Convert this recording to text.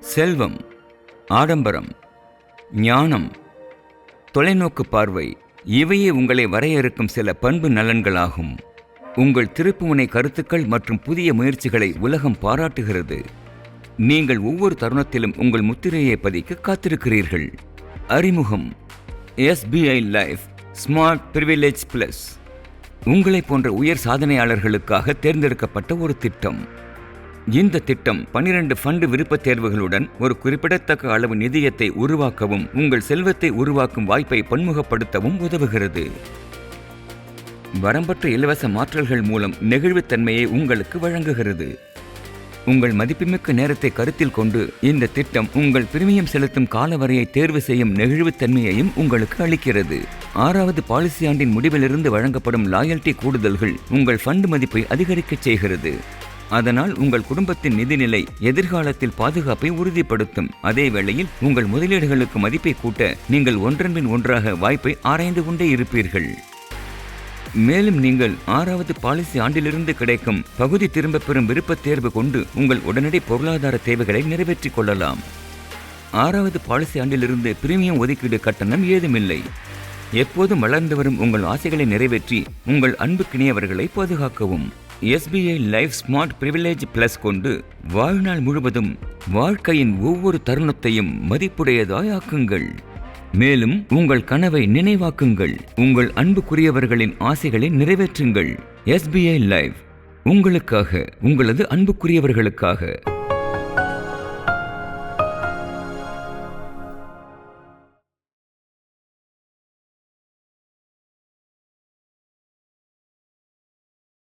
செல்வம், ஆடம்பரம், ஞானம், தொலைநோக்கு பார்வை இவையே உங்களை வரையறுக்கும் சில பண்பு நலன்களாகும். உங்கள் திருப்புமுனை கருத்துக்கள் மற்றும் புதிய முயற்சிகளை உலகம் பாராட்டுகிறது. நீங்கள் ஒவ்வொரு தருணத்திலும் உங்கள் முத்திரையை பதிக்க காத்திருக்கிறீர்கள். அறிமுகம்: SBI life smart privilege plus உங்களை போன்ற உயர் சாதனையாளர்களுக்காக தேர்ந்தெடுக்கப்பட்ட ஒரு திட்டம். இந்த திட்டம் 12 ஃபண்டு விருப்பத் தேர்வுகளுடன் ஒரு குறிப்பிடத்தக்க அளவு நிதியத்தை உருவாக்கவும் உங்கள் செல்வத்தை உருவாக்கும் வாய்ப்பை பன்முகப்படுத்தவும் உதவுகிறது. வரம்பற்ற இலவச மாற்றல்கள் மூலம் நெகிழ்வுத்தன்மையை உங்களுக்கு வழங்குகிறது. உங்கள் மதிப்புமிக்க நேரத்தை கருத்தில் கொண்டு இந்த திட்டம் உங்கள் பிரீமியம் செலுத்தும் காலவரையை தேர்வு செய்யும் நெகிழ்வுத்தன்மையையும் உங்களுக்கு அளிக்கிறது. 6வது பாலிசி ஆண்டின் முடிவிலிருந்து வழங்கப்படும் லாயல்டி கூடுதல்கள் உங்கள் ஃபண்டு மதிப்பை அதிகரிக்கச் செய்கிறது. அதனால் உங்கள் குடும்பத்தின் நிதிநிலை எதிர்காலத்தில் பாதுகாப்பை உறுதிப்படுத்தும். அதே வேளையில் உங்கள் முதலீடுகளுக்கு மதிப்பை கூட்ட நீங்கள் ஒன்றன் பின் ஒன்றாக வாய்ப்பை ஆராய்ந்து கொண்டே இருப்பீர்கள். மேலும் நீங்கள் 6வது பாலிசி ஆண்டிலிருந்து கிடைக்கும் பகுதி திரும்பப் பெறும் விருப்பத் தேர்வு கொண்டு உங்கள் உடனடி பொருளாதார தேவைகளை நிறைவேற்றிக் கொள்ளலாம். 6வது பாலிசி ஆண்டிலிருந்து பிரீமியம் ஒதுக்கீடு கட்டணம் ஏதுமில்லை. எப்போதும் வளர்ந்து வரும் உங்கள் ஆசைகளை நிறைவேற்றி உங்கள் அன்புக்கினியவர்களை பாதுகாக்கவும். SBI life smart privilege plus கொண்டு வாழ்நாள் முழுவதும் வாழ்க்கையின் ஒவ்வொரு தருணத்தையும் மதிப்புடையதாய் ஆக்குங்கள். மேலும் உங்கள் கனவை நினைவாக்குங்கள். உங்கள் அன்புக்குரியவர்களின் ஆசைகளை நிறைவேற்றுங்கள். SBI லைஃப் உங்களுக்காக, உங்களது அன்புக்குரியவர்களுக்காக.